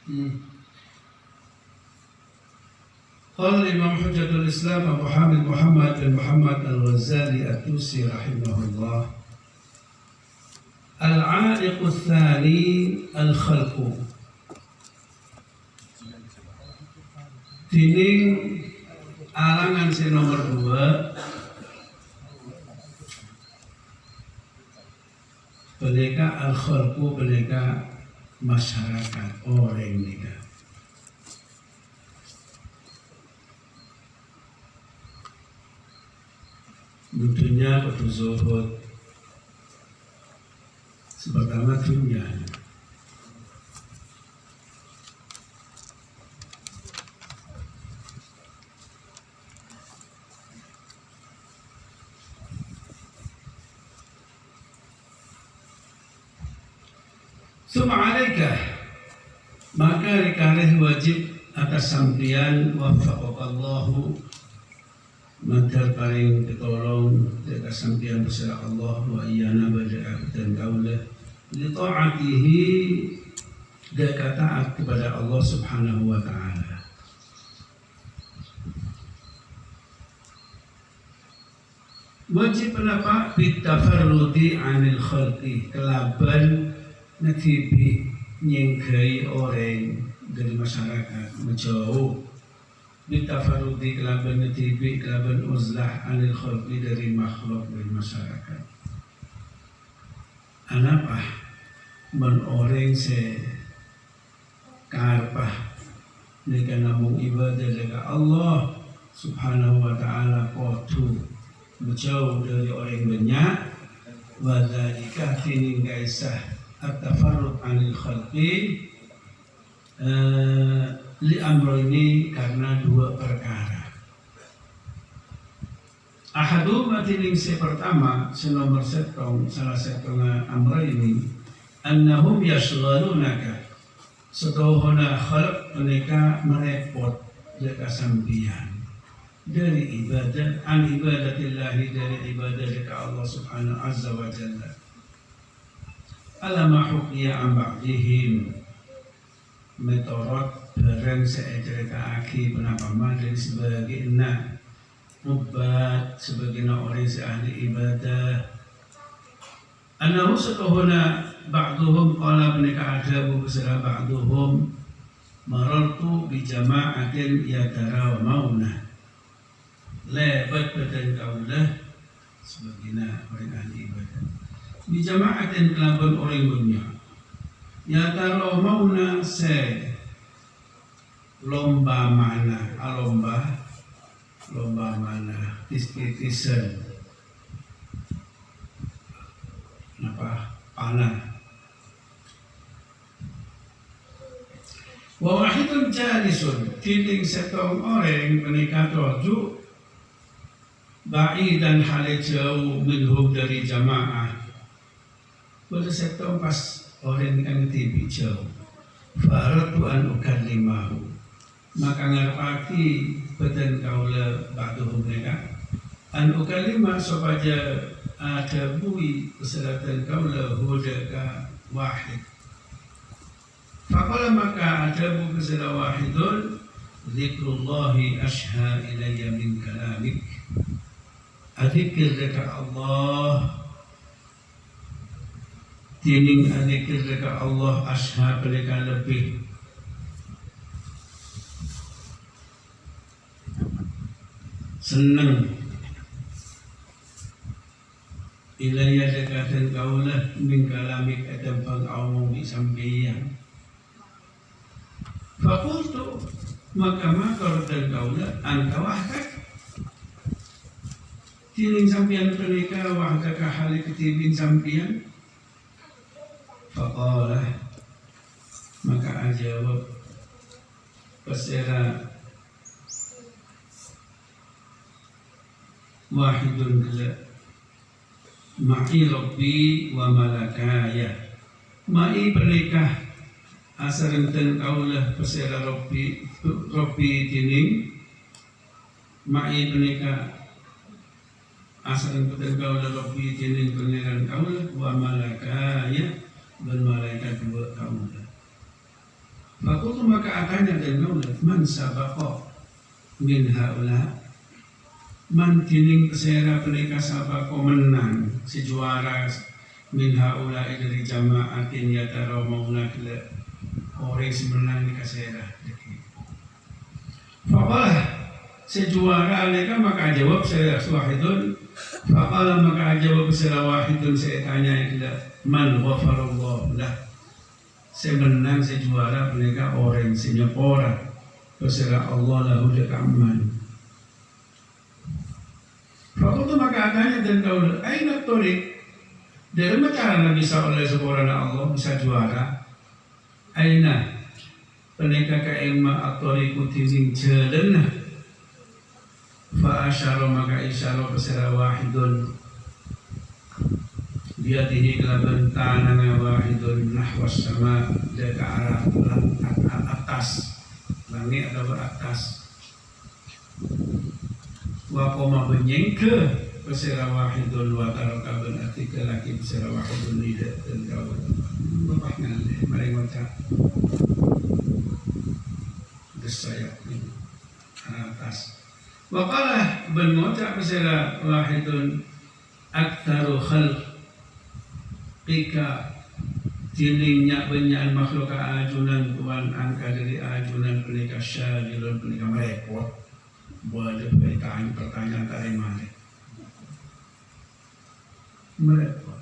Qala Imam Hujjatul Islam Abu Hamid Muhammad bin Muhammad Al-Ghazali At-Tusi rahimahullah, Al-'a'iqu tsani al-khalqu. Dining alangan si nomor 2 beneka al-khalqu, beneka masyarakat orang nika. Dunia kudu zuhud sebagaimana dunia. Summa alaika, maka rikareh wajib atas sampian wafaqakallahu, mantar paling ketolong dekat sampian bersama Allah wa iyana bada dan kaulah li ta'atihi, dekat taat kepada Allah subhanahu wa ta'ala. Wajib penapa bitafarrudi anil khalqi, kelaban netibi nyengkai orang dari masyarakat, menjauh bitafarrudi kelaban netibi, kelaban uzlah anil khalqi, dari makhluk dari masyarakat. Anapa men orang se karpah nika namung ibadah dekat Allah subhanahu wa ta'ala, kotu menjauh dari orang banyak. Wadzalika tining gaisah at-tafarrud anil khalqi li amrayni, karena 2 perkara. Ahaduma tining se pertama, senomor setong, salah setengah amrayni, annahum yashghalunaka, setohona khalq mereka merepot jaka sampian dari ibadah an ibadatillahi, dari ibadah jaka Allah subhanahu azza wa jalla. Alama hukiya amba'dihim, metorot barang seeceritaaki penapama dari sebagianna mubat, sebagianna orang seahli ibadah. Anahu setohona ba'duhum qala menika adabu beserta ba'duhum marartu bi jama'atin yatarawmauna, lebat badan kaulah sebagianna orang ahli ibadah di jama'atin kelaban orang dunia, ya taro mauna se lomba mana, lomba mana tis-tisan apa panah. Wa wahidun jalisun, tiling setong orang menikah roju ba'i dan hale jauh minhum dari jamaah. Pada setong pas orang yang tibi jauh, faratu an ukallimahu, maka ngarepaki badan kaula ba'duhum mereka an ukallimah supaya ada bui keselatan kaula hudaka wahid. Faqala maka ada bu keselatan wahidun, zikrullahi ashha ilayya min kalamik, adzikir dekat Allah, tining adzikir dekat Allah ashha mereka lebih senang ilayya dekatan kaulah min kalamik adam pang'aumong isambiyan. Fakultu maka dan kaulah anta wahdak, tining sampian pernika wahdaka halik ketibin sampian. Faqalah maka ajawab pasera wahidun kala ma'i rabbi wa malakaya, ma'i pernikah asarenten kaulah pasera rabbi tining ma'i pernikah asarenten kaulah rabbi tining pengiran kaulah wa malakaya dan malaikat 2 kaulah. Fakultu maka akannya dan naulat man sabako min haula man tining pesera penika sabako menang si juara min haula dari jamaatin yatara mauna kila orang si menang di kasera. Fakalah si juara mereka maka jawab saya wahidun. Fakalah maka jawab saya wahidun saya tanya kila man ghafarallahu lah. Saya menang, saya juara mereka orang senyapora berserah Allah lahu dekaman. Fakultu maka adanya dan kau aina torik dari macam bisa oleh seorang Allah bisa juara. Aina mereka kaima atoriku tining jalan. Fa asyara maka isyara berserah wahidun. Dia tinggi kelaban tanah wahidun nahwas sama dia ke arah atas langit atau atas wa koma benyengke pesera wahidun wa tarakaban atika laki pesera wahidun lidah dan kawan bapak ngalih mari macam desayap ini atas wa kalah ben ngocak pesera wahidun aktaru khalq Pika tilingnya banyak makhluk ajunan tuan angka dari ajunan penika syagilun penika merepot buat pertanyaan dari mana merepot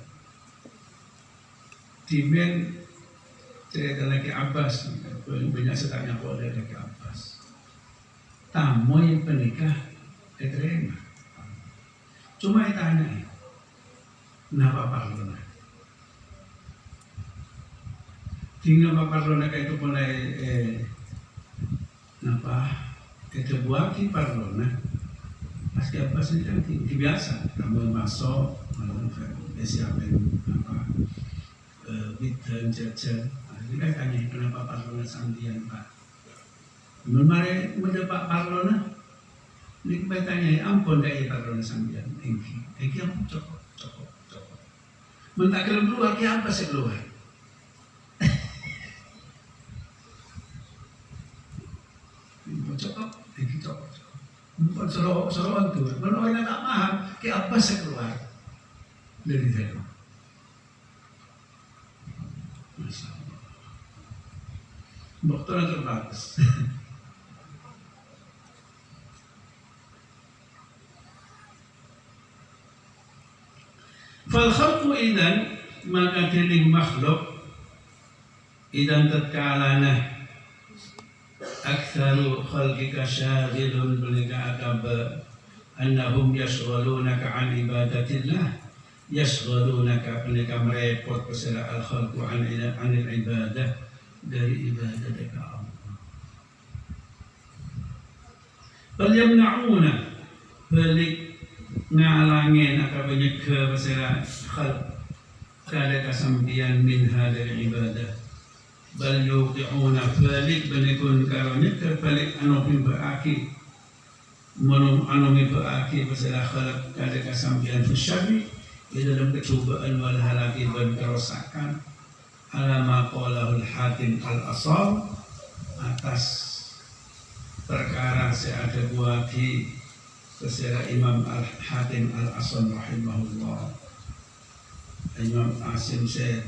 timen cerita lagi Abbas banyak setanya boleh lagi Abbas tamu yang penikah terima cuma ditanya kenapa parlona tinggal parlona itu mulai napa itu buaki parlona pasti apa sih kan biasa kamu masuk malam siapin apa bidang jajan ini kan tanya kenapa parlona sambian pak memare mendapat parlona ini kita tanya ampun dari parlona sambian engki ampun cokok mentak keluar ke apa sih keluar cokok, bukan seroan tuh. Kalau orang tak paham, kayak apa saya keluar dari dalam. Masya Allah. Dokter terbatas. Fal khalqu idan maka tiling makhluk idan tatkalana أكثر خلقك شاغل بلك أكب أنهم يشغلونك عن عبادة الله يشغلونك بلك مريبوت بسرع الخلق عن العبادة dari عبادتك الله بل يمنعون بلك ngalangin akan banyak bersera khalq kada kesampian minha dari ibadah bal yuqi'una balik benekun karonya terbalik anopi beraki menum anomi beraki bersera khalq kada kesampian fusyari di dalam kecubaan wal halaki dan kerosakan alama qalahul hatim al-asal atas perkara seada buati bersera Imam al-Hatim al-Asal rahimahullah Imam Asim saya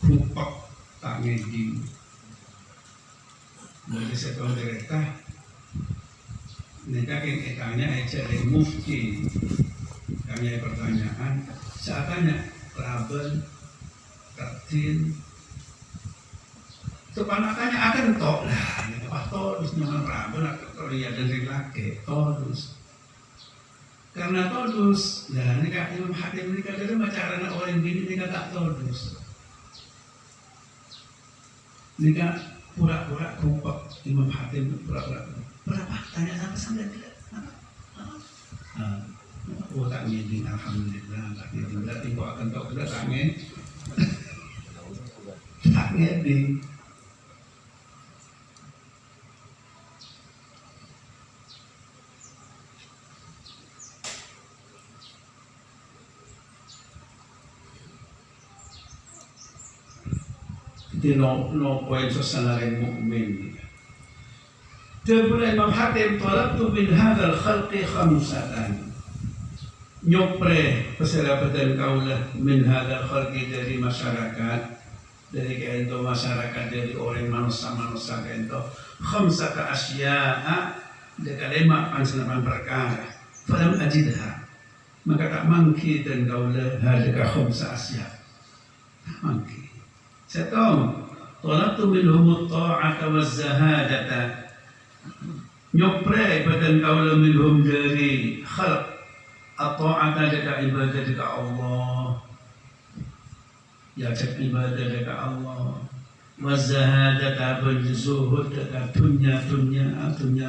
kupak tak ngedi dari setahun direkta mereka yang tanya aja dari mufti kami pertanyaan saya tanya Raben Kartin sepanakannya akan tok lah ini apa todus nyaman Raben atau lihat dari laki todus karena todus nah ini kak Imam Hatim ini kadang caranya orang gini ini tak todus ini kan pura-pura kompak Imam Hatim pura-pura berapa? Tanya apa sampai tidak? Oh tak ngedin alhamdulillah tak ngedin berarti kau akan tahu tidak tak ngedin no poin sosalarin mukmin. Terpulai Imam Hatim talabtu min hadzal khalqi khamsatan. Nyopre peserapatan kaulah min hadzal khalqi dari masyarakat, dari kento masyarakat, dari orang manusia kento khamsata asya'a dekat lima pansanapan perkara. Falam ajidha, maka tak mangki dan kaulah hadaka khamsa asya. Tak mangki. Saya tahu talabtu minhum at-ta'ata waz-zahadata. Nyopre badan kaula minhum dari khalq at-ta'ata dekat ibadah dekat Allah, ya cek ibadah dekat Allah, waz-zahadata berzuhud dekat dunia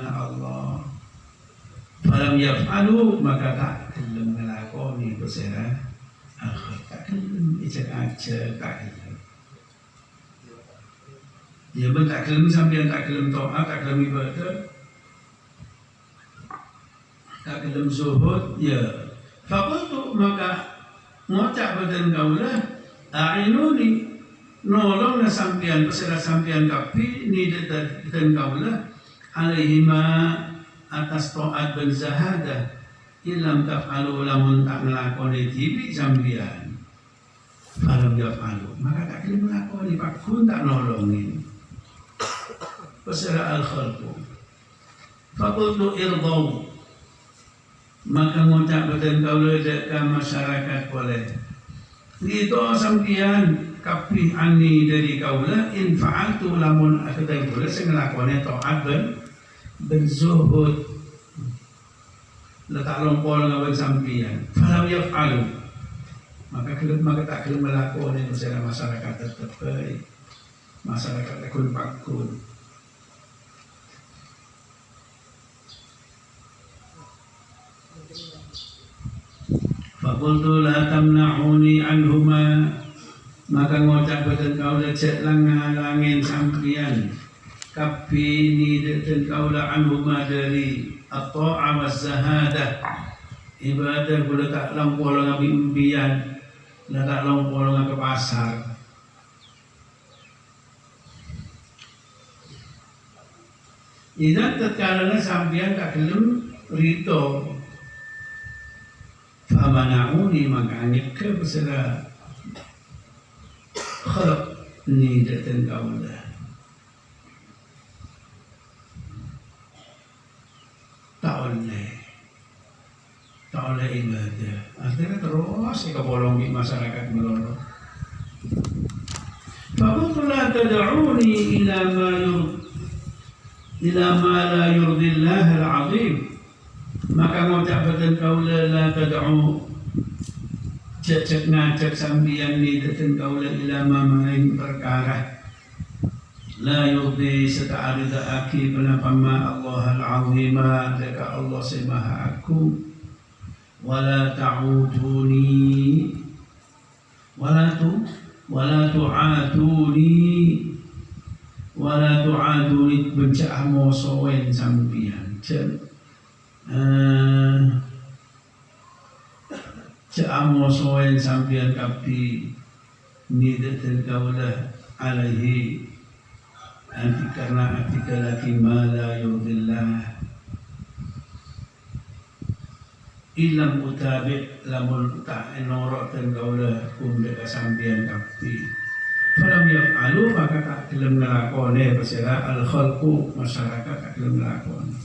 Allah. Falam yaf'alu, maka tak kelem ngelakoni bersera akhir, tak kelem ijak-ajak, tak kelem. Ya ben tak kelem sampai tak kelem taat, tak kelem ibadah, tak kelem zuhud, ya. Fakultu, maka ngocak badan kaulah, a'inuni, nolong na sampian, pesera sampian kapi, ni dan kaulah, alaihima atas taat dan zahadah, ilam taf'alu lamun tak ngelakoni tibi sampian. Falam yaf'alu, maka tak kelem ngelakoni, pakun tak nolongin. Pesera al-khalqu. Fakultu irdau, maka ngucap badan kaulah dekat masyarakat boleh. Itu sampian kapi ani dari kaulah in fa'altu lamun akadai boleh saya ngelakoni ta'at dan zuhud. Letak lompol ngawan sampian. Falam yaf'alu, maka tak kelem melakoni pesera masyarakat tetap baik. Masyarakat ekun pakun. Fakultu la tamna'uni anhuma, maka ngocak badan kaulah cek langin sampian kapi ni dan kaulah anhuma dari at-ta'a waz-zahadah, ibadah boleh tak lampau ngabi umbian, tak lampau ke pasar. Idan tatkala sampian tak kelem rito, famana'uni, maka nyeka pesera khalq ni datang kaulah. Tak oleh ibadah. Akhirnya terus kebolong di masyarakat meloro. Fakultu la tad'uni ila ma la yurdillah al-azim, maka ngucap badan kaulah la tad'u, cek ngajak sambian ni datang kaulah ila ma main perkara la yurdi serta arida aki penapama Allah al-azima dekat Allah semaha aku, wala ta'uduni wala tu'aduni bencah mosowen sampian cek mosowen sampian kapi ni datang kaulah alaihi anti karena atika laki mala yurdillah ilam utabi lamun tak norok dan kaulah kum deka sampian kapi. Falam yaf'alu, maka tak kelem ngelakoni pesera al-khalqu, masyarakat tak kelem ngelakoni.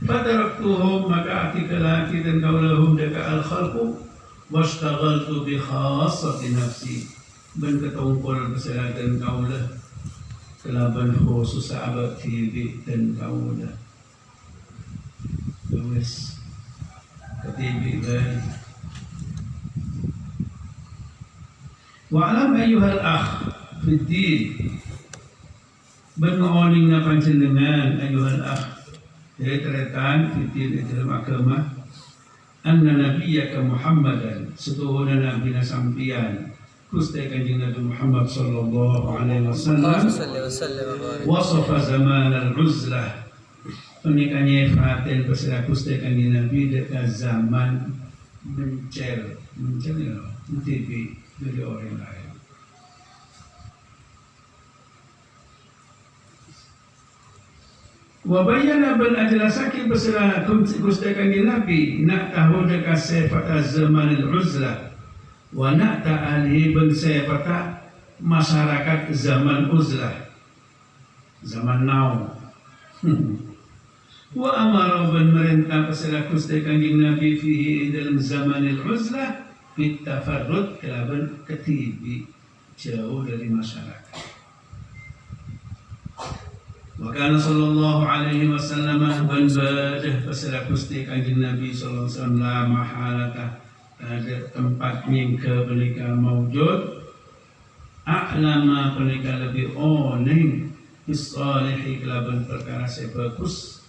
Fataraktuhum, maka atika laki dan kaulah hum deka al-khalqu, wastaghaltu bi khassati nafsi, ben ketungkul kesehatan kaulah kelaban khusus sahabat tibi dan kaulah tulis ketibi baik. Wa'alam ayyuhal akh fiddin, ben ngoning na panjenengan ayyuhal akh dari teretan fiddin dalam agama, anna nabiyyaka Muhammadan, setuhuna nabi sampian Gusti Kanjeng Nabi Muhammad sallallahu alaihi wasallam wasafa zaman al-uzlah, pernikahannya Fatin bersama Gusti Kanjeng Nabi dekat zaman mencel ya, TV dari orang lain. Wabayana ben ajelasaki beserah Gusti Kanjeng Nabi nak tahu dekat sifat zamanil uzlah wa nak ta'ali ben sifat masyarakat zaman uzlah zaman now. Wa amara ben merintah beserah Gusti Kanjeng Nabi fihi dalam zamanil uzlah fit tafarrud kelaban ketibi jauh dari masyarakat. Maka sallallahu alaihi wasallam banbadah pasal Gusti Kanjeng Nabi sallallahu alaihi wasallam la mahalata ada tempat nyingke penika maujud a'lama penika lebih oning bisalihi kelaban perkara sebagus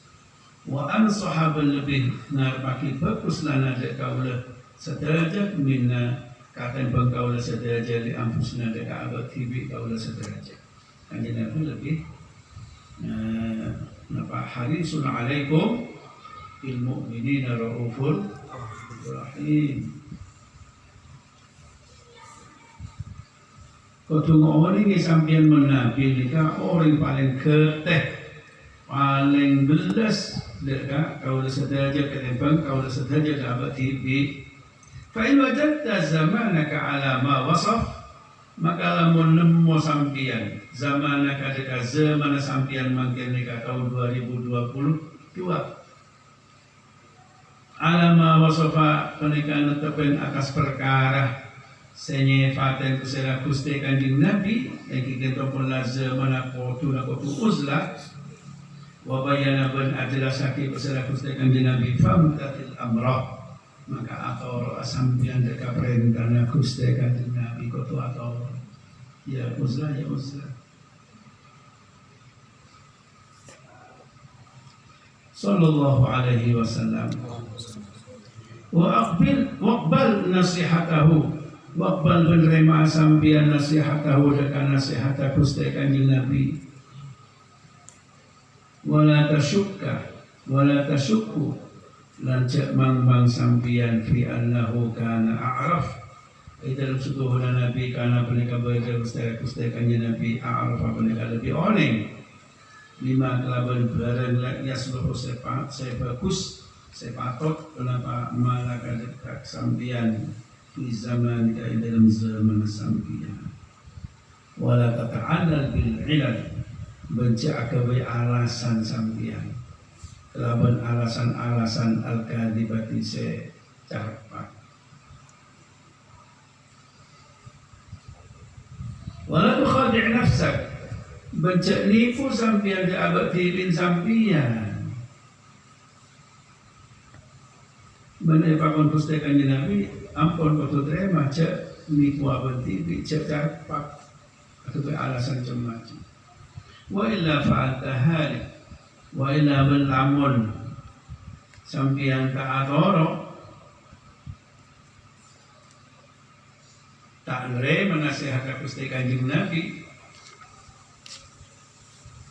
wa ansahaban lebih narpaki bagus lana dek kaula sederajat minna katen bang kaula sederajat li ampusna dek abad tibi kaula sederajat. Kanjeng Nabi lebih harisun alaikum bil mu'minina raufur rahim. Kudu orang ini sampeyan menabi nika orang paling keteh paling belas dekat kau sederajat ketimbang kau sederajat abad tibi. Fa in wajadta zamanaka ala ma wasaf maka lamun nemu sampian zaman kadeka zaman sampian mangken nika tahun 2022 alama wasofa penika netepen atas perkara senyefaten kusela Gusti Kanjeng Nabi iki ketopon zaman kotu uzlah wa bayana ban ajlasaki kusela Gusti Kanjeng Nabi famtatil amrah maka atau sampian dekat perintahna Gusti Kanjeng Nabi kotu atau ya uzlah ya uzlah. Sallallahu alaihi wasallam. Wa aqbal nasihatahu waqbal menerima sampian nasihatahu dekat nasihat Gusti Kanjeng Nabi. Wala tasyukku lan cek mang sampian fi annahu kana a'raf dalam sutuhuna Nabi kana penika belajar Gusti Kanjeng Nabi a'raf penika lebih oneng lima kelaban barang ya seluruh sebagus sepatok kenapa malaka dekat sampian di zaman dalam zaman sampian wala tata'allal bil ilal benci akabai alasan sampian kelaban alasan-alasan al-kadhibati secarpak wala tukhadi' nafsak baca nipu sampian jabat tilin sampian bener pakon Gusti Kanjeng Nabi ampun betul terima cek nipu abad tibi cek carpak atau alasan macam wa illa fa'alta halik wa illa lamun sampian ta'atoro tak nerima nasihat Gusti Kanjeng Nabi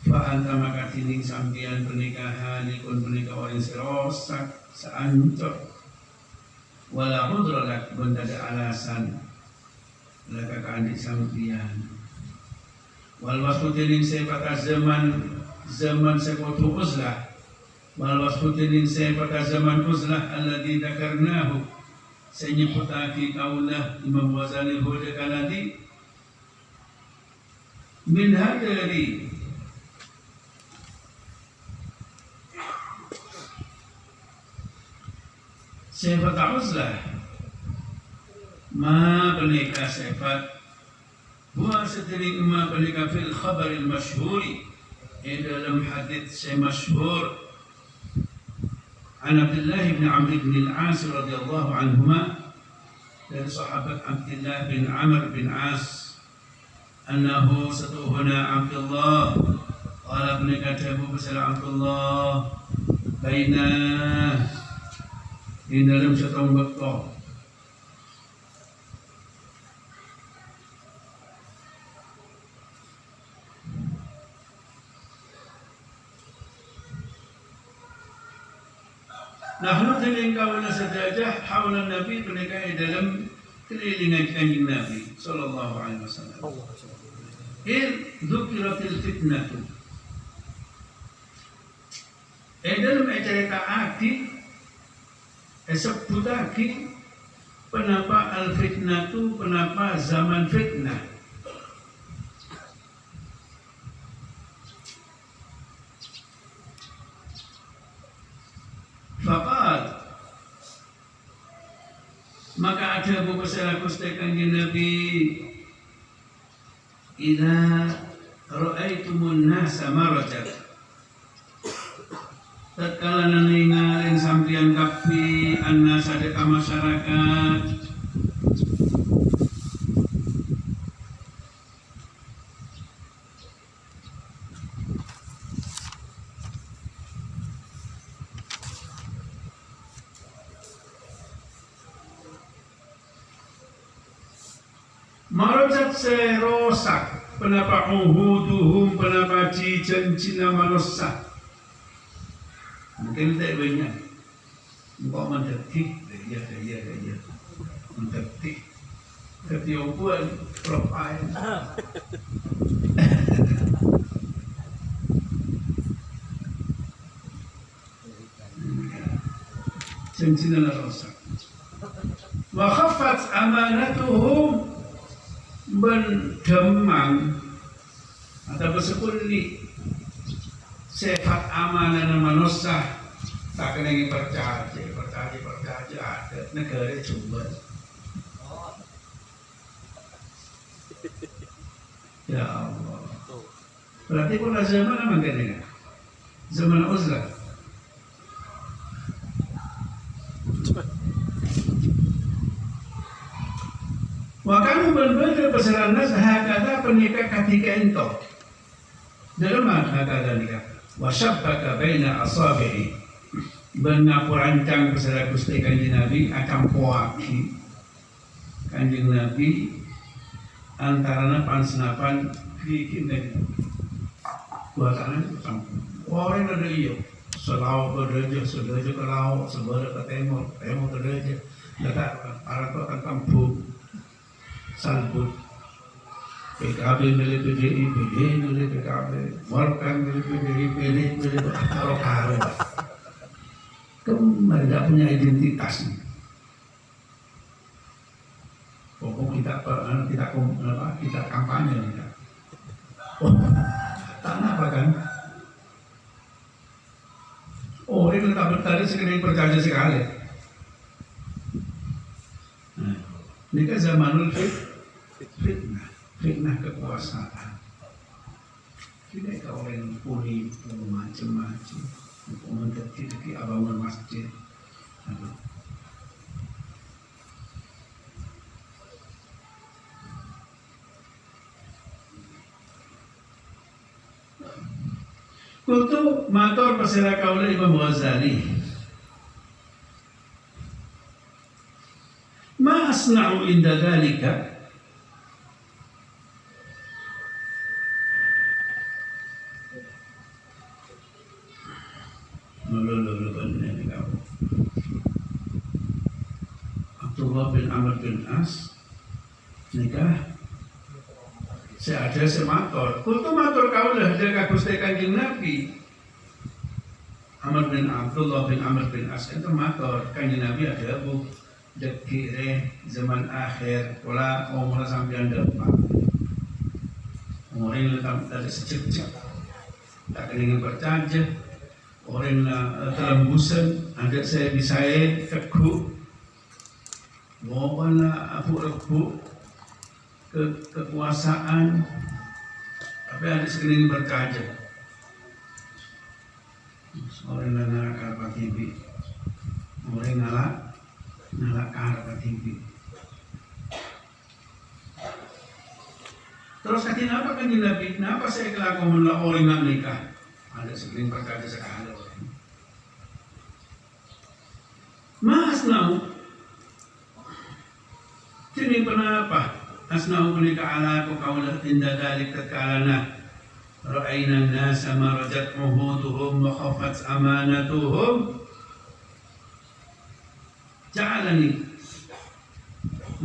fa'anta maka tining sampian pernikahan ikun pernikah orang serosak seancur wala udrolak benda ada alasan laka keandik sampian wal wasfu tining sepata zaman sekotu uzlah wal wasfu tining sepata zaman uzlah alladhi dakarnahu senyeputaki kaulah Imam Ghazali Huda kanadi min hadari sifat uzlah ma penika sifat huwa setiring ma penika fil khabar al masyhuri dalam hadits masyhur an Abdullah bin Amr bin al-As radhiyallahu anhuma dari sahabat Abdullah bin Amr bin As annahu satuhuna Abdullah qala penika tabu besar Abdullah baina di dalam satu waktu nahnu dengan kawan sahaja haula Nabi menikah dalam kelilingan kanjeng Nabi sallallahu alaihi wasallam. Dzukiratil fitnatu. Dalam cerita ati sebut lagi kenapa al fitnatu, kenapa zaman fitnah. Faqad, maka ada buku selaku kanjeng Nabi, idza ra'aitumun nasa marajat, tatkala ningalin sampeyan kapi annas sadeka masyarakat marajat serosak, kenapa uhuduhum, kenapa cincin manusia. Mungkin tak banyak. Engkau mendetik, dia, mendetik. Ketiupan profil. Cincin rosak. Wa khaffat amanatuhum, berdemang atau bersepuluh sifat amanah manusia tak kena percaya ada negara coba. Ya Allah. Berarti pun zaman apa enggak? Zaman uzlah. Wakanu berbeda pesanan nas hakata penikah ketika itu. Dalam hakata nikah. Wasyabbaka baina asabi'i, benar perancang pesanan Gusti Kanjeng Nabi akan puaki Kanjeng Nabi antarana pansenapan bikin dan buatan itu campur. Orang ada iyo, selau berdeja, sedeja ke laut, sebelah ke timur ke deja. Dekat para kota kampung sambut. PKB milik PDI, PDI milik PKB, Golkar milik PDI, PDI milik Golkar. Mereka tidak punya identitas. Pokok kita kampanye. Tanah apa kan? Oh, ini tak bertanya sekali percaya sekali. Nah, ini kan zamanul fitnah kekuasaan. Tidak kau orang puni macam-macam, untuk mendetik abangun masjid. Kultu matur pasira kaula Imam Ghazali. Ma asna'u inda dhalika, Abdullah bin Amr bin As nikah seada semator. Kultu matur kaulah jaga Gusti Kanjeng Nabi. Abdullah bin Amr bin As itu matur Kanjeng Nabi ada bu dekire zaman akhir pola umur sampai depan. Orang yang tak sececek, tak kena bercaja. Orang telembusan ada saya bisa teguh. Mohonlah abu-abu kekuasaan, tapi ada sekeliling berkaca. Orang yang ngalak karpa TV, orang ngalak karpa TV. Terus katanya apa kan Nabi? Kenapa saya kelakuan orang yang nikah? Ada sekeliling berkaca sekali. Mas nau, sini kenapa? Asna'u menika ala kaulah inda dalik tatkala ra'ayna an-nasa marajat uhuduhum wa khafat amanatuhum ja'alani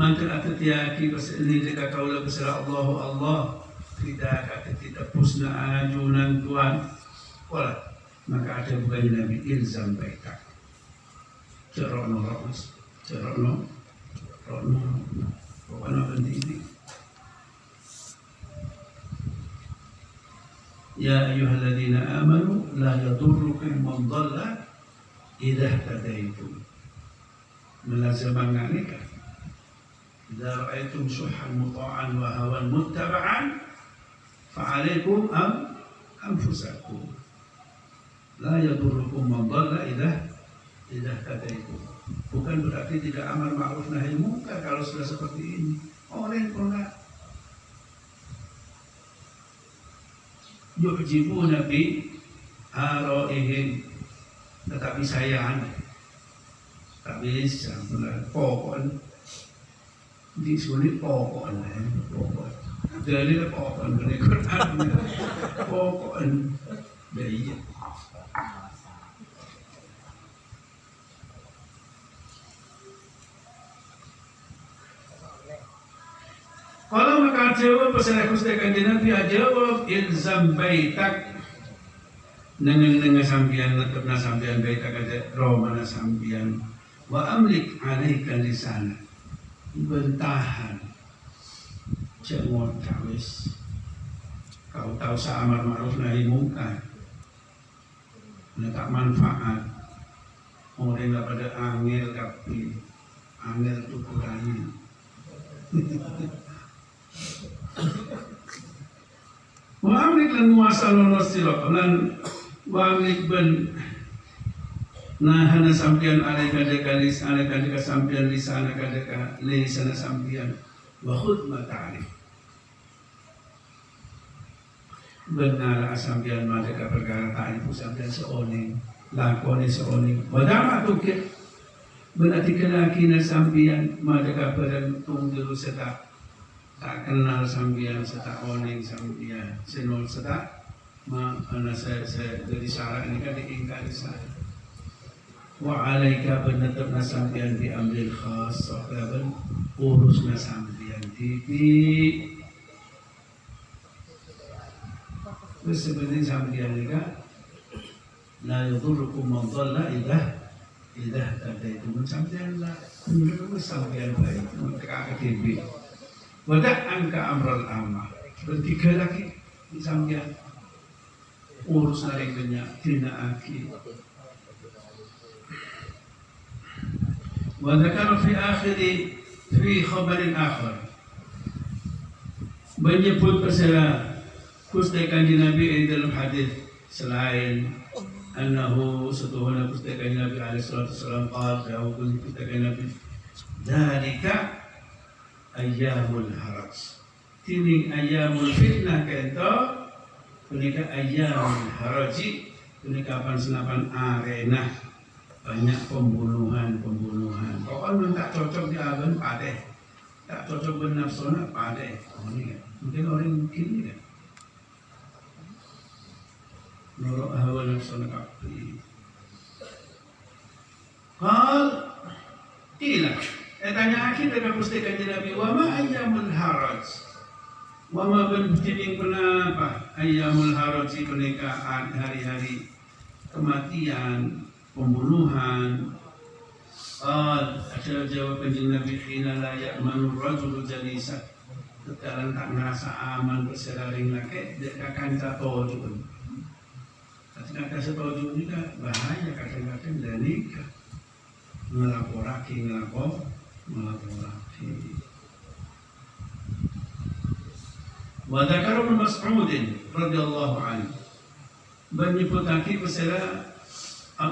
mantel atatiaki pas ini dekat kaulah besar Allah tidak kata tidak pusna ajunan Tuhan wala maka ada bukan Nabi ilzam baikak cerokno pokoknya penting ya ayyuhalladzina amanu la yadurrukum man dhalla idza ihtadaytum melazaman nikah idza ra'aytum syuhan muta'an wa hawan muttaba'an fa'alaikum anfusakum la yadurrukum man dhalla idza ihtadaytum. Bukan berarti tidak amar ma'ruf nahi munkar kalau sudah seperti ini. Orang pernah yujibu nabi aroihim tetapi sayang tak bisa pokok di sini pokok dari pokok mereka pokok bayi. Kalau maka jawab pesan Gusti Kanjeng Nabi jawab ilzam baitak dengan sambian netepna sambian baitak ada romana sambian wa amlik alaika lisana bentahan jangan kawis kau tahu amar ma'ruf nahi munkar tak manfaat orang nggak pada angel tapi angel itu kurangi Wa'amlik lan muasalun wasilok lan wa'amlik ben nahana sampian alaika dekalis alaika deka sampian lisana kadeka lisana sampian wa khudma ta'alif benar sampian madeka perkara ta'alif sampian seoning lakoni seoning wadama tukir berarti kelakina sampian madeka perang tunggu setak tak kenal sambian setak oning sambian senol setak mana saya dari syarat ini kan diingkari saya wa alaika benetapna sambian diambil khas sokaban urusna sambian tipi terus sebenarnya sambian juga la yudurrukum man dhalla idza tadaitum sambian lah menurut sambian baik mereka tipi wadah angka amral amma bertiga lagi sambian urus naringnya tina aki wadakar fi akhiri fi khabarin akhir menyebut masalah Gusti Kanjeng Nabi dalam hadis selain annahu setuhuna Gusti Kanjeng Nabi alaihi salatu wasallam qala dawu Gusti Kanjeng Nabi dalika ayyamul haraj tining ayyamul fitnah kento punika ayyamul haraji punika kapan senapan arena banyak pembunuhan pokoknya tak cocok di aban padeh tak cocok bernafsona padeh ini kan mungkin orang mungkin kan nolok hawa nafsona kapi hal ilah tanya akhir dengan Gusti Kanjeng Nabi wa ma ayyamul haraj wa ma benjing kenapa ayyamul haraj pernikahan hari-hari kematian pembunuhan ada jawab Kanjeng Nabi khina la ya'manu rajulu jalisa sekarang tak merasa aman berseraring lagi dekat kanca toju ketika setoju ini kan bahaya kadang-kadang dan nikah ngelaporaki wa dzakara Ibnu Mas'ud radhiyallahu anhu menyebutkan masalah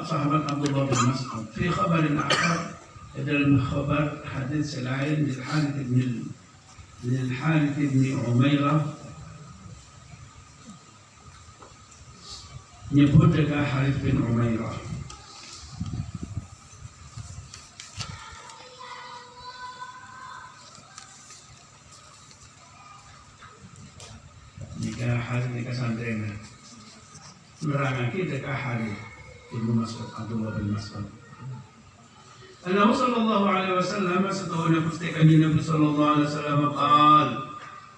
sahabat Abdullah bin Mas'ud fi khabarin akhar dalam khabar hadis selain lil Harith bin Umairah nyebut juga Harith bin Umairah jika hari ini kesandrena nerangake dekat hari Ibnu Mas'ud Abdullah bin Mas'ud Annahu sallallahu alaihi wasallam satuhuna Gusti Kanjeng Nabi sallallahu alaihi wasallam qaal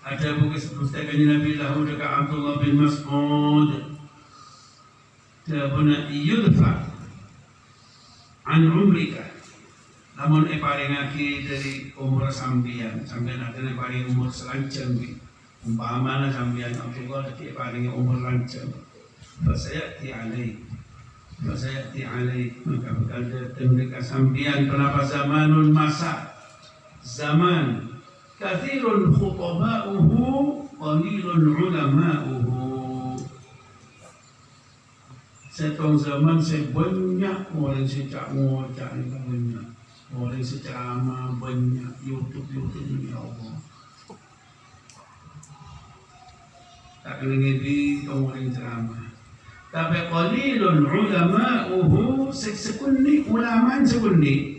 ada buku Gusti Kanjeng Nabi lahu dekat Abdullah bin Mas'ud tabuna yudfa an umrika namun paringake dari umur sampeyan ada paring umur selanceng umpamana sampeyan Abdullah dadi paring umur lanceng fasayati alaik maka bakal datang dekat sampeyan kenapa zamanun masa zaman kathirun khutaba'uhu qalilun ulama'uhu setong zaman sebanyak orang secak ngocak banyak orang secerama banyak YouTube ini Allah tak kena di orang ceramah tapi qalilun ulama'uhu sekunni ulaman sekunni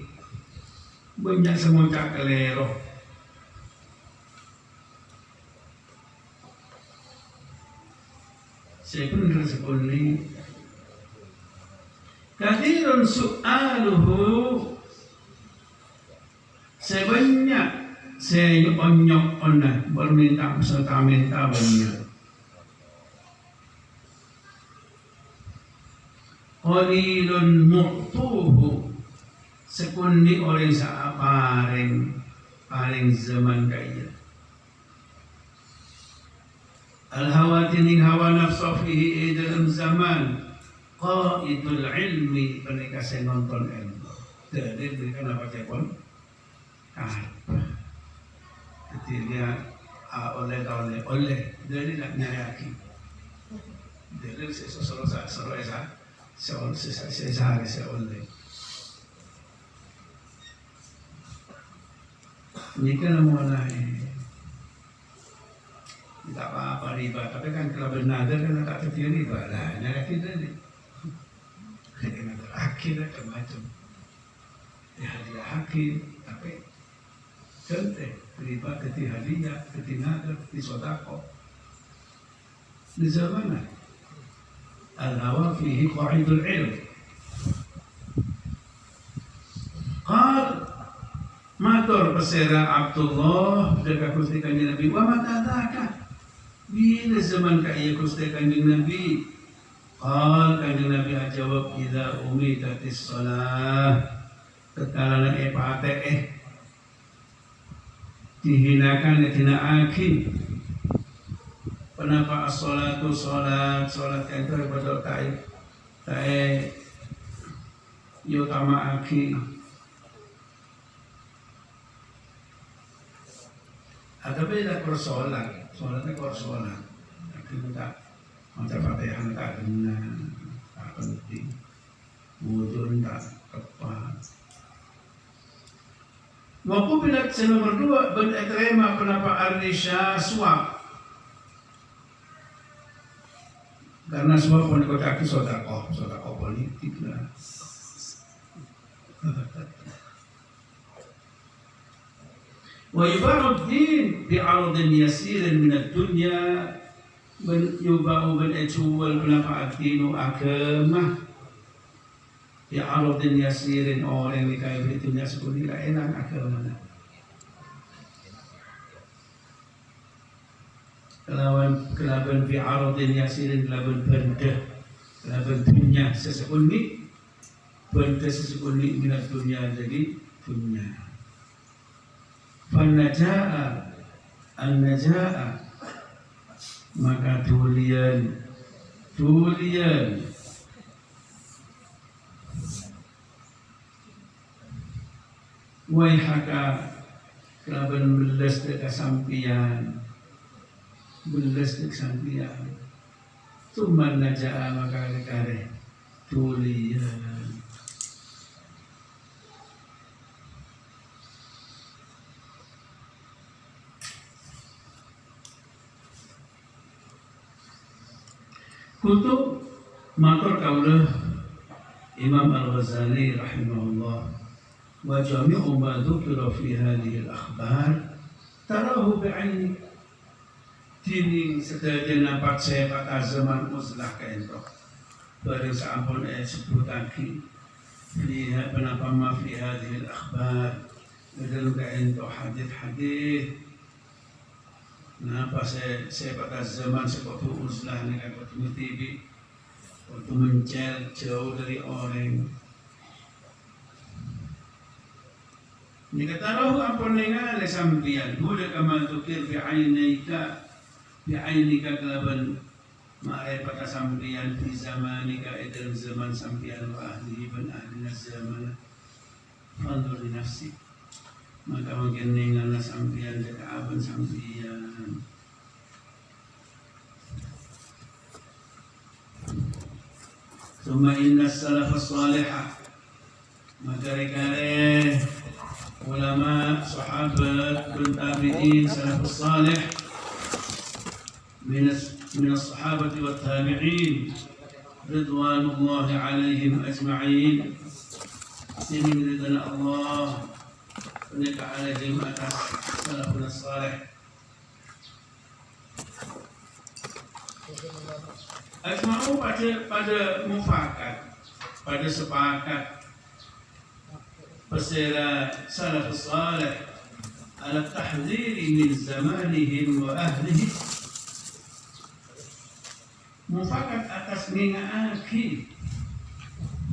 banyak semua cak kelero sekunni kathirun su'aluhu sebanyak seonyok onah berminta serta minta banyak qalilun mu'tuhu sekunni oleh sa paring zaman kaya al-hawatining hawa nafsu fihi dalam zaman qaidul ilmi mereka saya nonton ilmu jadi mereka apa cepon jadi dia oleh jadi nak nyayaki jadi sesuatu saya oleh ini kan mulai tidak apa-apa riba tapi kan kalau benar kan tak tertipu riba lah nyayaki tadi dengan akhirnya macam hadiah hakim tapi contoh riba ketika hadiah ketika nadar di sodako di zaman al-hawa fihi qaidul ilm qal matur pesera Abdullah dekat Gusti Kanjeng Nabi wa matadaka bila zaman kaya Gusti Kanjeng Nabi qal Kanjeng Nabi jawab idza umitatis shalah tatkala epate dihinakan dihinaaki kenapa as-salatu salat itu ibadah tae utamaaki ada beda persoalan solatnya persoalan kita macam Fatihah tak benar tak penting wudhu tak tepat. Waktu bila nomor 2 berterima kenapa Arnisha suap karena suap pun dikotaki sodakoh politik lah. Wa yubaruddin bi'arudin yasirin minat dunya yuba'u bil'ajuwal kenapa adinu agamah bi'arudin yasirin orang yang dikaya dunia seperti tidak enak agamanya kelaban bi'arudin yasirin kelaban benda kelaban dunia sesekuni benda sesekuni minat dunia jadi dunia Fanaja'a an-naja'a maka tulian waihaka kelaban belas dekat sampian Tuman naja'a maka kare tulian Kutub matur kaulah Imam Al-Ghazali rahimahullah wa jami'u ma dzukira fi hadhihi al-akhbar tarahu bi'aini tining sedayan nampak saya pada zaman uzlah kaento bareng sampun sebutake فيها بنقم في هذه الأخبار بدل كأن حديث kenapa saya pada zaman seperti uzlah ni kan waktu TV waktu mencel jauh dari orang ni kata roh apa nengal sambian boleh kamal tukir bi'ainika kelaban ma'ai pada sambian di zamanika dalam zaman sambian wa ahli ban ahli zaman fandur li nafsi maka mungkin nengal sambian dekat aban sambian ثم إن السلف الصالح مكاري علماء صحابة والتابعين سلف الصالح من الصحابة والتابعين رضوان الله عليهم أجمعين سنين رضنا الله ونك عليهم أتى سلفنا الصالح Ajma'u pada mufakat, pada sepakat bersila salafus salih ala tahdhiri min zamanihim wa ahlihi mufakat atas mengakhiri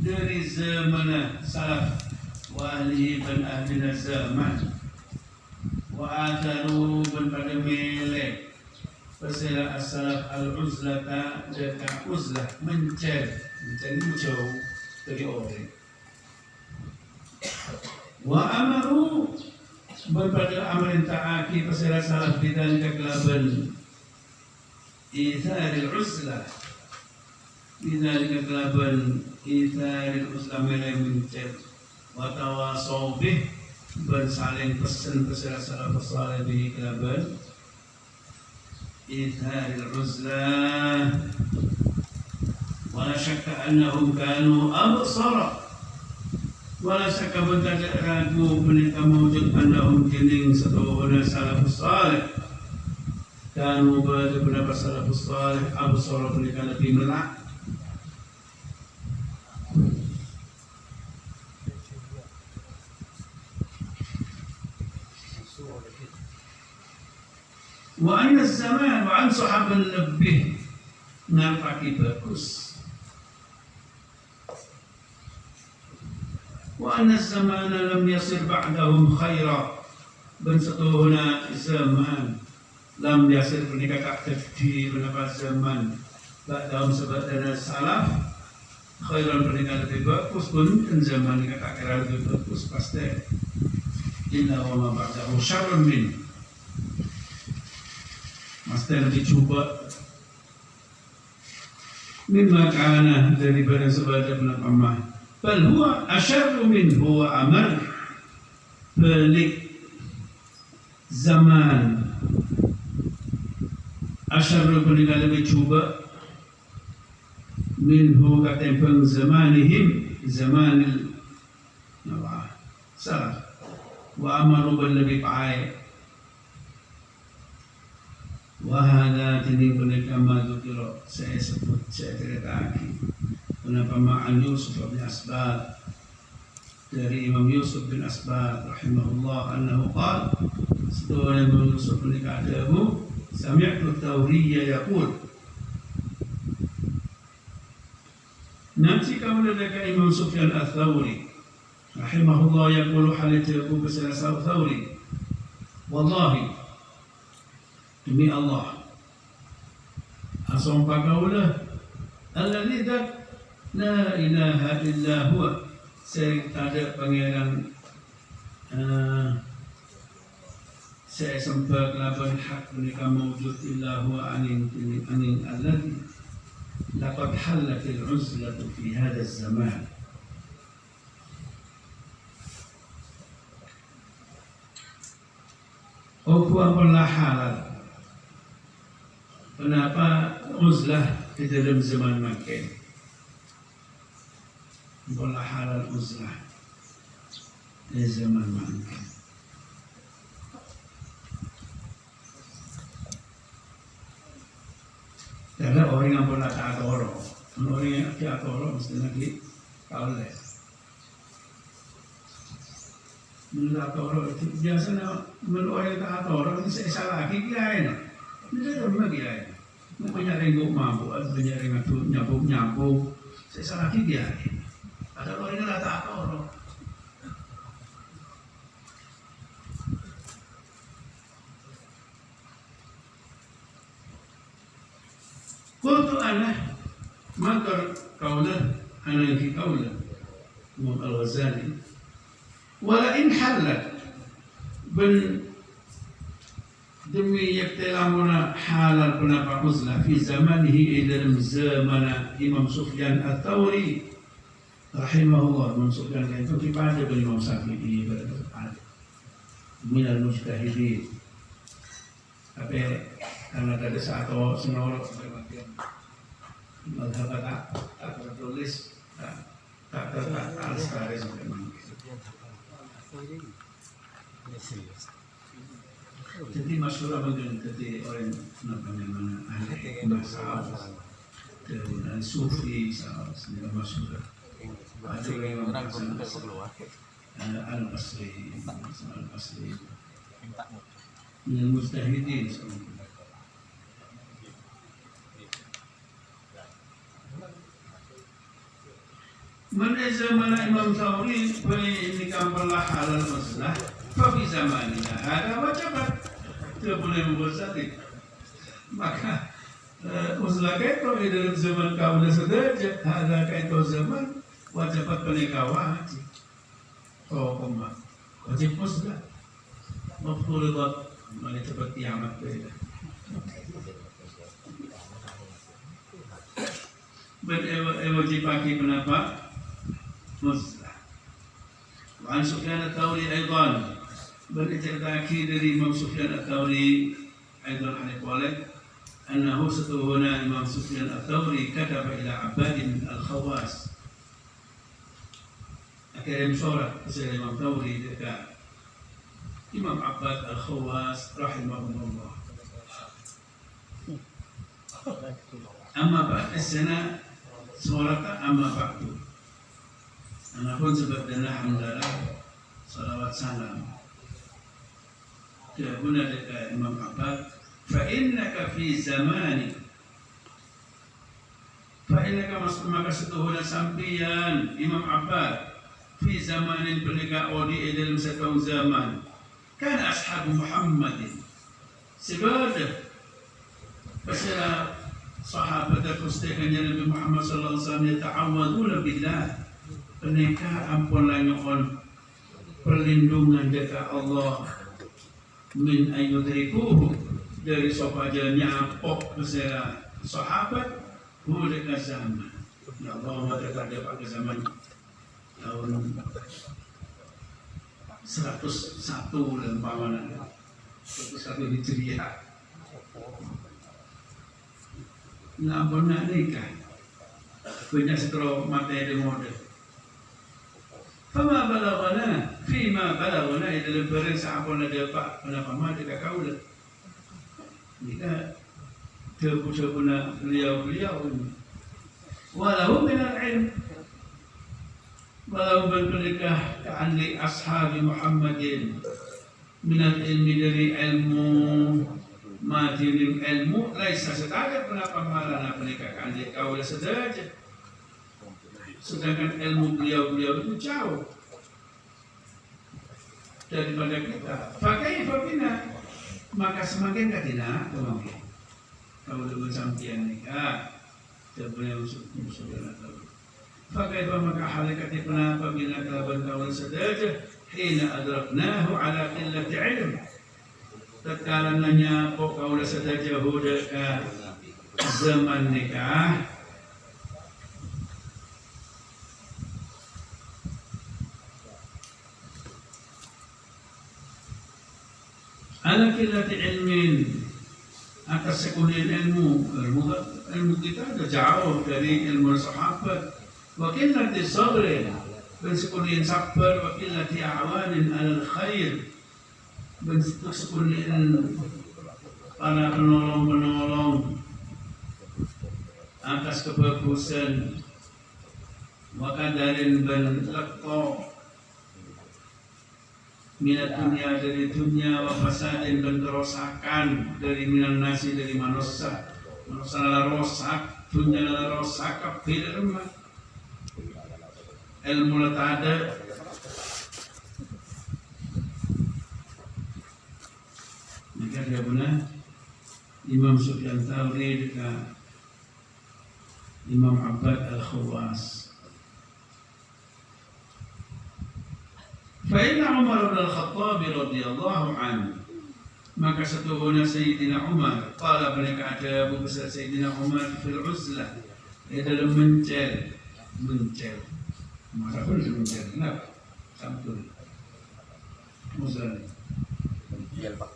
dari zaman salaf wa ahlihi dan ahli zaman wa atharu dan pada melek Pasal as-salaf al-uzlata dekat uzlah mencari jauh dari orang. Wa amaru berpada amalan ta'aki pasal salaf bidan kegelaban itharil uzlah bidan kegelaban itharil uzlah mencari wa tawasaw bih bersaling pesan pasal salaf salih bihi kegelaban إيثار العزلة ولا شك أنهم كانوا أبصر ولا شك بنتج راجو بنك موجود أنهم جنين ستوهنا سلف الصالح كانوا بعد بنك سلف الصالح أبصر بنك lebih melak وأن الزمان وعن صحابة lebih nampaki bagus وأن الزمان لم يصير بعدهم خيرا bensetuhuna zaman lam yasir menikah aktif mendapat zaman ba'dahum sebadana salaf khairan menikah lebih bagus pun zaman nikah kira lebih bagus pasti illa wa ma ba'dahu syarrun min Mesti lebih cuba mimma kana daripada sebelum pamah. Bal huwa asyarru min huwa amal balik zaman asyarru balik lebih cuba minhu katempeng zamanihim zamanil salaf wa amaru bal lebih baik Wahada jadi mereka maju kilo saya sebut saya ceritakan kenapa ma'an Yusuf bin Asbad dari Imam Yusuf bin Asbad rahimahullah annahu qala setelah Imam Yusuf bin Adabu sami'tu Tawriyya yaqul nanti kamu dengar Imam Sufyan al-Thawri rahimahullah yaqulu halita Abu Basir al-Thawri wallahi demi Allah Asumpah kaulah Alladhi dak La ilaha illa huwa Saya tak ada pangeran Saya sembah kelaban hak mereka mawujud illa huwa anin alladhi Laqad halatil uzlatu fi hadha zaman Huwa pernah halal Kenapa uzlah di dalam zaman Makkah? Bola halal uzlah di zaman Makkah. Karena orang yang bola tak orang yang tak orang mesti lagi kalah. menurut atoro itu biasanya menurut orang tak atoro itu saya salah lagi kiai no, ini saya rumah kiai, banyak rengguk mabuk, banyak rengguk nyabuk, saya salah lagi kiai, ada orang yang tak atoro. Kultu anak makar kaulah anak yang kaulah Imam Al-Ghazali wala in halat ben demi yaktilamuna halal pendapat uzlah fi zamanihi dalam zaman Imam Sufyan Ats-Tsauri rahimahullah. Imam Sufyan itu kepada Imam Syafi'i berada minal mujtahidin tapi karena ada satu senorok berbagai madhab tak tertulis tak tertaris memang. Jadi masyhur bagian ketika orang namanya mana ahli masal dan sufi sehingga masyhur ada yang al-Basri mustahidin. Mana zaman Imam Tsauri nikah perlah halal maslah, tapi zamannya ada wajibat tidak boleh membuat sakit. Maka uzlah itu di dalam zaman kaum sederajat ada kaitu zaman wajibat pernikahan wajib. Oh umat wajib uzlah. Mafruḍat mana cepat kiamat beda. Wajib bagi pendapat Muslah. Wa an Sufyan Ats-Tsauri aidan berceritakan dari Imam Sufyan Ats-Tsauri aidan an qala annahu satuhuna Imam Sufyan Ats-Tsauri kataba ila Abbad al-Khawas. Akirim surat kepada Imam Tsauri dekat Imam Abbad al-Khawas rahimahullah. Amma ba'd as-sana surat amma ba'du. Anapun sebab dan alhamdulillah salawat salam Kehuna dekat Imam Abbad Fa'innaka fi zamani Fa'innaka maka setuhuna sampian Imam Abbad Fi zamanin pernikah odi dalam satu zaman Kan ashabu Muhammadin Sebadah Pasal sahabat terkustikannya Nabi Muhammad SAW Yata'awaduna billah Pernikah ampun lanyoon perlindungan dekat Allah min ayyudrikuhu dari sopaja nyapok kesera sahabat dekat zaman. Ya Allah dekat dia pada zaman tahun 101 lempamanan 101 Hijriah. Nggak pernah nikah. Banyak setro materi model. Fama balagana fima balagana dalam barang sahabat dapat kenapa mati kaulah jika terpucukuna beliau walau min al-ilm walau bernikah ka'anli ashabi Muhammadin min al-ilmi dari ilmu mati ilmu laisa setajat kenapa malah pernikah ka'anli kaulah setajat. Sedangkan ilmu beliau itu jauh daripada kita. Pakai fabina maka semakin katina kemungkinan kalau lebih sampian nikah beliau saudara tahu. Pakai maka halakati pernah apabila kelaban kawan sedaja hina adraknahu ala qillati ilm. Tatkala nanya pok kaula sedaja hudaka zaman nikah ala qillati ilmin atas sekurang ilmu kita sudah jauh dari ilmu sahabat wa qillati sabrin dan sekurang sabar wa qillati a'wanin alal khair dan sekurang para penolong-penolong atas kebagusan wa qadarin ban laqta minat dunia dari dunia, wa fasadin dan kerosakan dari minan nasi dari manusia. Manusia adalah rosak, dunia adalah rosak, kabeh remah. Ilmu tak ada. Maka dia benar Imam Sufyan Tsauri dengan Imam Abbad Al-Khawas. Fa'inna Umar bin Al-Khattab radhiyallahu anhu, maka satuhuna Sayyidina Umar, qala mereka ada Abu Besar Sayyidina Umar fil uzlah, di dalam mencel. Masa pun mencel, kenapa? Sampul Uzlah Menjual Pak.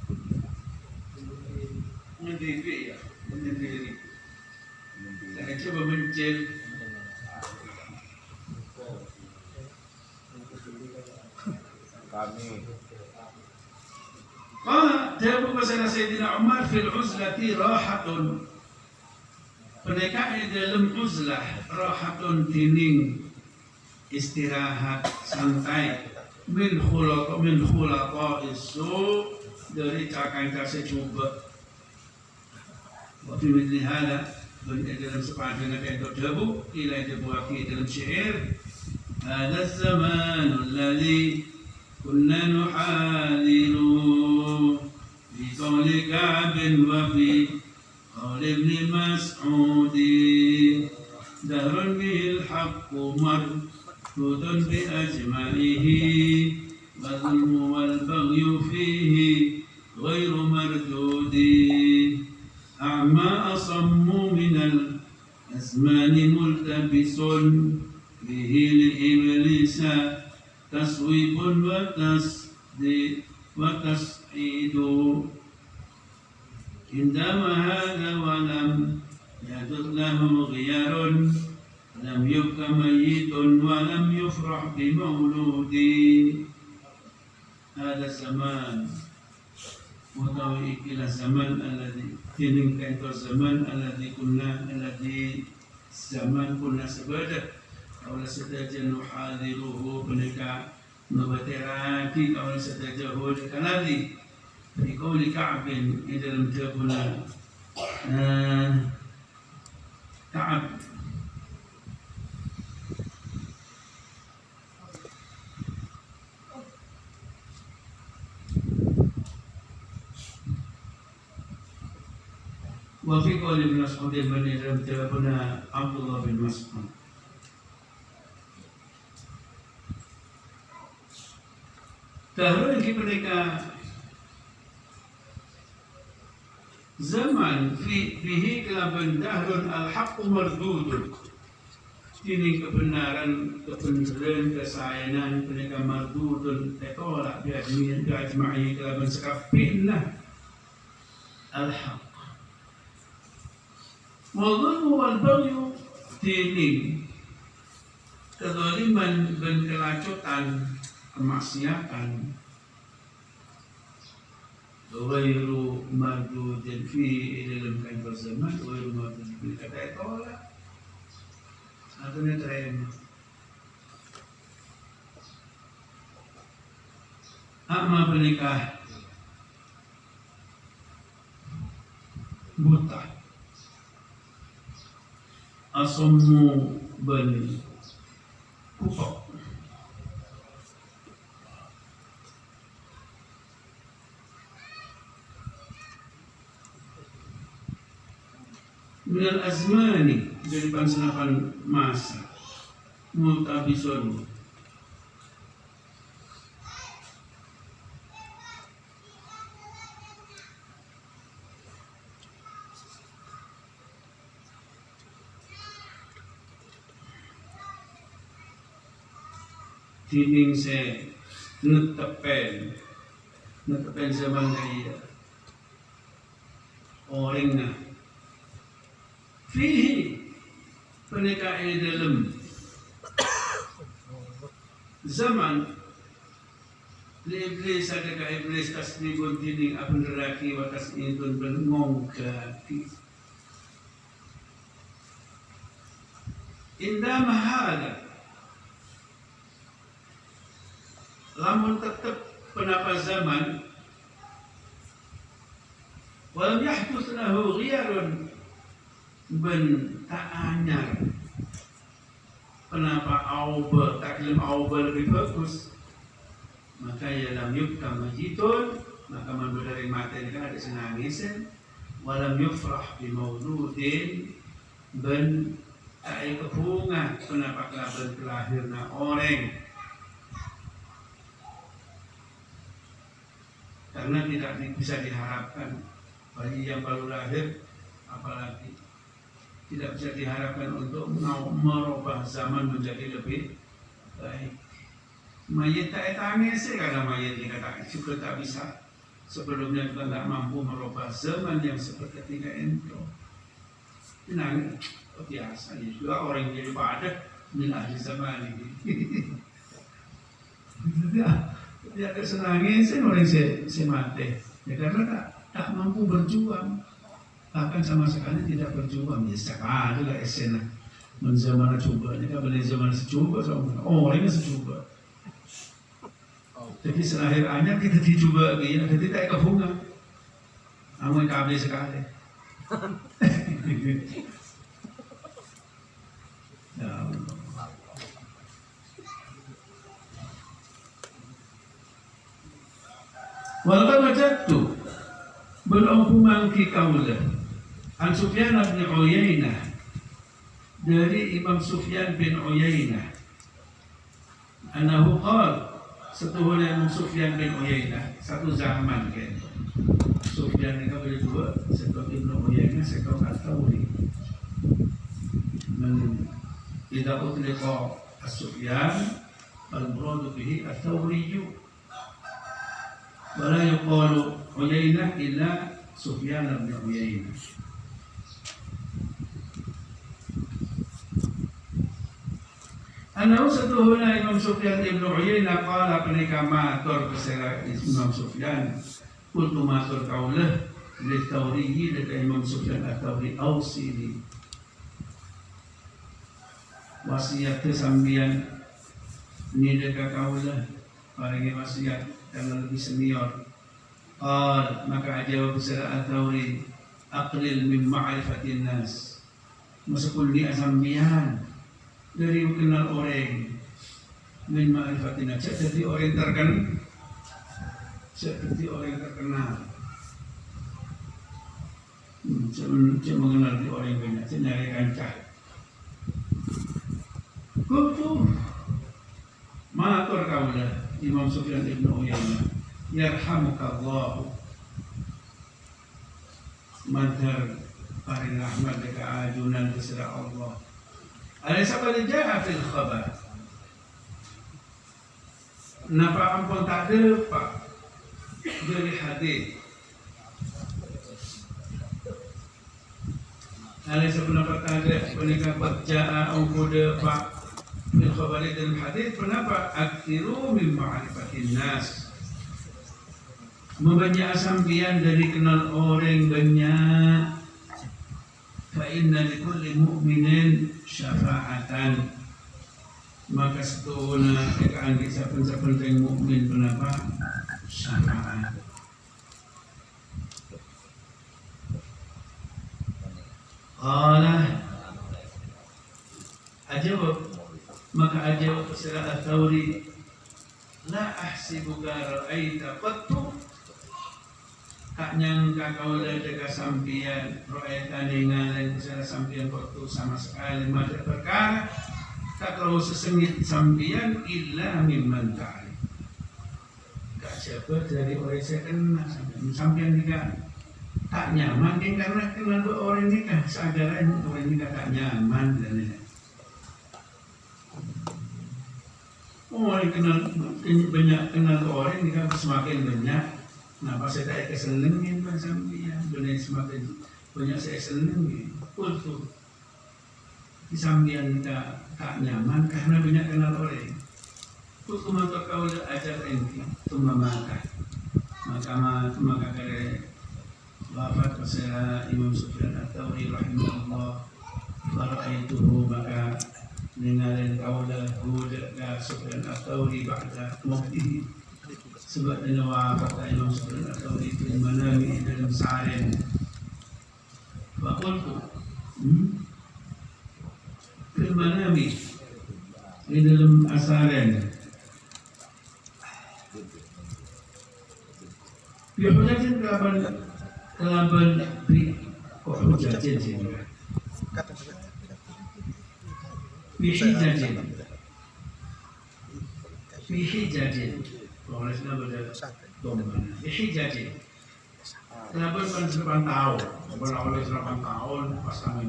Mendiri ya, mendiri. Saya coba mencel. Kami Jawab kepada Sayyidina Umar fil uzlati rahatun. Mereka di dalam uzlah rahatun dining istirahat santai min khulata isu dari cakang-cakang secoba. Waktu ini hala dalam sepanjang ayat dabu ila dibuat dalam syair. Hada zaman alladhi كنا نحاذر في قول كعب وفي قول ابن مسعود دهر به الحق مردود بأجمعه والظلم والبغي فيه غير مردود أعمى أصم من الأزمان ملتبس به لإبليس taswib wa tas'id indama hadha wa lam yadud lahu ghiyarun lam yubqa mayyitun wa lam yufrah bi mauludi. Hadha zaman mutawi ila zaman alladhi tining kantor zaman alladhi zaman kunna sebadak kalau setaja nuhadiruhu mereka membaterati kalau setaja kanali di qauli Ka'bin di dalam jawabnya Ka'ab wa fi qauli bin Mas'ud di dalam jawabnya Abdullah bin Mas'ud. Dahulu mereka zaman fihi kelaban dahrun al-haqqu mardudun. Ini kebenaran kesayangan mereka mardudun ditolak biajma'i kelaban sekapinlah al-haqq. Wadhulmu wal-baghyu dini kezaliman dan kelacutan kemaksiatan ghairu mardudin fi dalam kantor zaman ghairu mardudin fi kata tolak satunya terima amma menikah buta asommu bani kupok minal azmani dari pansanapan masa multabisun tining se netepen zaman kaya orang na fihi penikahi dalam zaman iblis ada ka iblis tasbihun tining apa neraki wa tasbihun bengong kaki indama hada lamun tetap penapa zaman walam yahduth lahu ghiyarun ben ta'anyar penapa taklim auba lebih bagus maka ya lam yukta majidun maka mandu dari materi kan ada senangisan walam yufrah bi mauludin ben ay kepungan kenapa kelaban kelahirna orang karena tidak bisa diharapkan bayi yang baru lahir apalagi tidak bisa diharapkan untuk merubah zaman menjadi lebih baik. Mayat tak tangis karena mayat dikatakan juga tak bisa sebelumnya kita tidak mampu merubah zaman yang seperti ketika itu. Nangis biasa ya juga orang yang jadi padat min ahli zaman ini. Dia kesenangin orang si mati ya karena tak mampu berjuang bahkan sama sekali tidak berjuang ya sekali lah esena menjamana coba ini kan benar zaman secoba sama orangnya secoba jadi selahir anak kita dicoba begini jadi tak kebunga amun kabel sekali ya Allah. Walaqad wajadtu belum mangki kaulah An Sufyan bin Uyainah dari Imam Sufyan bin Uyainah anahu qala setuhuna Imam Sufyan bin Uyainah satu zaman kan Sufyan itu berdua sebab Ibnu Uyainah sekau At-Tawri man idza utliqa As-Sufyan al-muradu bihi At-Tawri wala yuqalu Uyainah illa Sufyan bin Uyainah. Anahu satuhuna Imam Sufyan bin Uyainah qala kenika matur kesera Imam Sufyan kultu matur kaulah li Tawriyi dekat Imam Sufyan At-Tawri ausili wasiat sambian ni dekat kaulah paringi wasiat karena lebih senior. Maka jawab Sira At-Tawri aqlil min ma'rifatin nas masukul di asambian dari kenal orang min ma'rifatin nas jadi orang terkenal seperti orang terkenal saya mengenal di orang banyak saya nyari kancah kutu matur kaulah Imam Sufyan bin Uyainah yarhamukallah madhar paring rahmat deka ajunan kesera Allah alaysa qad jaa fil khabar napa ampun tak depak dari hadis alaysa pendapat ada pendapat jaa au depak fil khabari dalam hadis kenapa aktiru min ma'rifatin nas membanyak sambian dari kenal orang banyak fa inna likulli mu'minin syafa'atan maka setuna kekaan kisah-kisah mukmin kenapa syafaat qala ajawab maka ajawab Sira At-Tawri la ahsibuka ra'aita qattu tak nyangka kau lega sampian ra'aita ningali Sira sampian qattu sama sekali mada perkara tak kau sesengit sampian illa mimman ta'rif tak siapa dari orang saya kenal sampian juga tak nyaman karena kenal orang nikah sadaran orang nikah tak nyaman dan orang kenal banyak kenal orang ini kan semakin banyak. Nah pas saya tak kesenengin macam dia benar semakin banyak saya senengin. Betul. Di samping kita tak nyaman karena banyak kenal orang. Betul maka kau ajar enti cuma maka dari wafat pasal Imam Sufyan At-Tawri rahimahullah fara'aituhu maka ningalin kaulah huda Sufyan At-Tawri ba'da mautihi sebab dinawa kata Imam Sufyan Ats-Tsauri fil manami dalam saren. Faqultu fil manami di dalam asaren. Bi hujatin kelaban bi kok hujatin sih. Bi hijatin. Bi hijatin. Kalau sudah berdomba. Bi hijatin. Kenapa kan 8 tahun? Berawal 8 tahun pas kami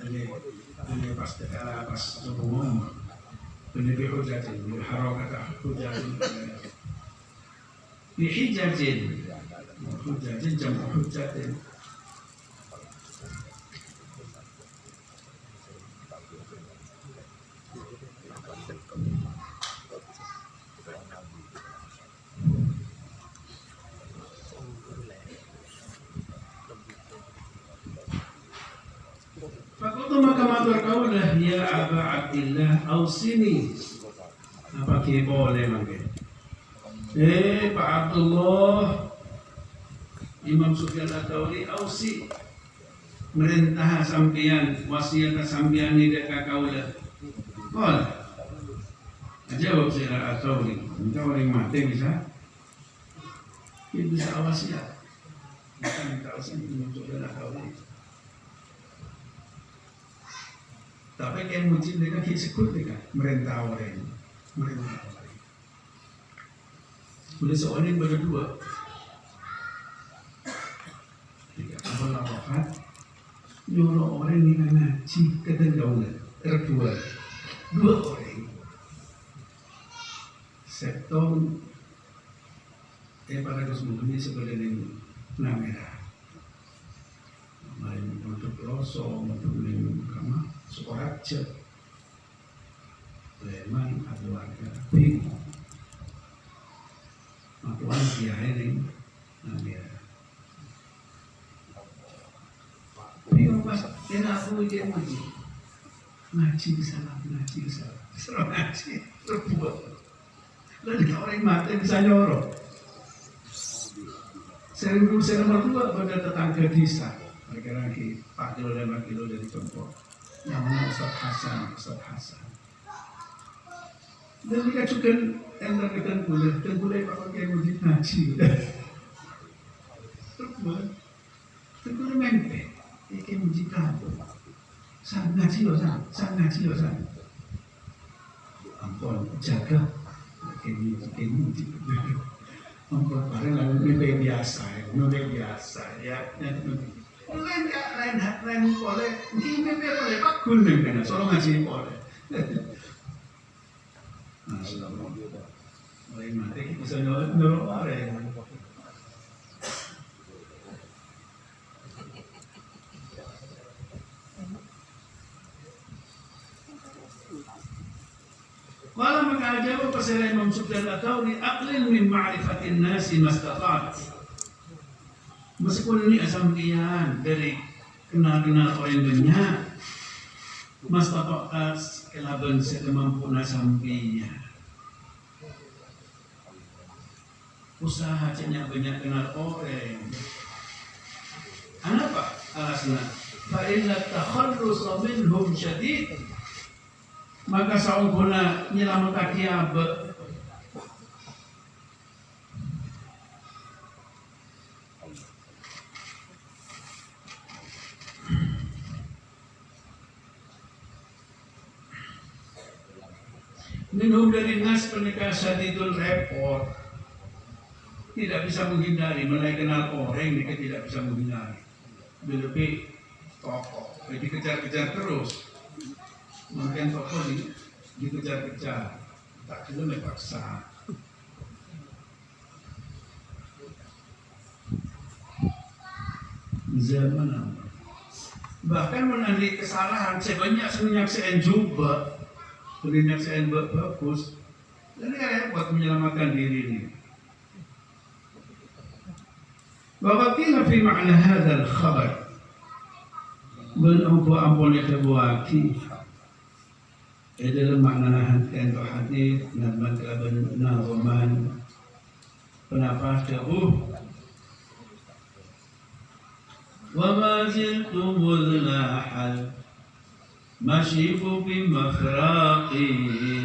ini pas umum. Ini bi hujatin, bi harakah hujatin. Bi hijatin. Hujatin jam hujatin. Fakultu maka matur kaulah ya Aba Abdillah ausini. Apa ki boleh mangke? Pak Abdullah Imam Sufyan Ats-Tsauri ausi merintah sampeyan wasiat sampeyan ni dek kaulah. Kol. Jawab saya Ats-Tsauri. Engkau orang mati bisa? Dia bisa wasiat. Bukan minta wasiat Imam Sufyan Ats-Tsauri. Tapi yang mungkin mereka sekut mereka merintah orang. Sudah seorang yang berdua. Abang wafat, nyuruh orang ini ngaji ke Tendaunan, terbuat 2 orang. Septom, pada kesemuanya sebenarnya namera. Main untuk rosong, untuk minum kamar, sekolah cek, leman atau warga bingung. Matuan kiai namera. Bingung pas kena aku dia ngaji salah, serang ngaji terbuat. Lalu orang mati bisa nyorok. Sering berusaha nomor 2 pada tetangga desa. Lagi-lagi Pak Kilo dan Pak Kilo dari Contoh. Namanya Ustaz Hasan. Dan mereka juga enter ke Tengkulai Pak Kiai Mujib ngaji. Terbuat. Tengkulai mempet. Kiai Mujib kabur. Sang ngaji loh. Ampun, jaga. Kiai Mujib. Ampun, barang lalu mimpi biasa ya. Lain boleh. Mimpi boleh Pak Gunung kan. Soalnya ngaji boleh. Masya Allah. Mulai mati bisa nyuruh orang. Qala maka ajaba pasal Imam Sufyan Ats-Tsauri aqlil min ma'rifatin nasi mastata'at. Meskipun ini asampian dari kenal-kenal orang banyak, mastata'at kelaban sekemampuan asampinya. Usaha hanya banyak kenal orang. Kenapa? Alasna fa'illa takhallus minhum syadid. Maka saungguna nyelamat kiabe. Minum dari nas pernikahan syadidul repot. Tidak bisa menghindari, mulai kenal orang mereka tidak bisa menghindari. Lebih tokoh, dikejar-kejar terus. Mungkin tokoh dikejar-kejar, tak kena dipaksa. Zaman apa? Bahkan menandai kesalahan, sebanyak juga, menyaksikan bagus. Jadi buat menyelamatkan diri ini. Bahwa kita fi makna hadal khabar ampun ikhwati dalam makna hadis naban kelaban nazaman penafatuh wa ma ziltu mudlahal masyifu bi makhraqi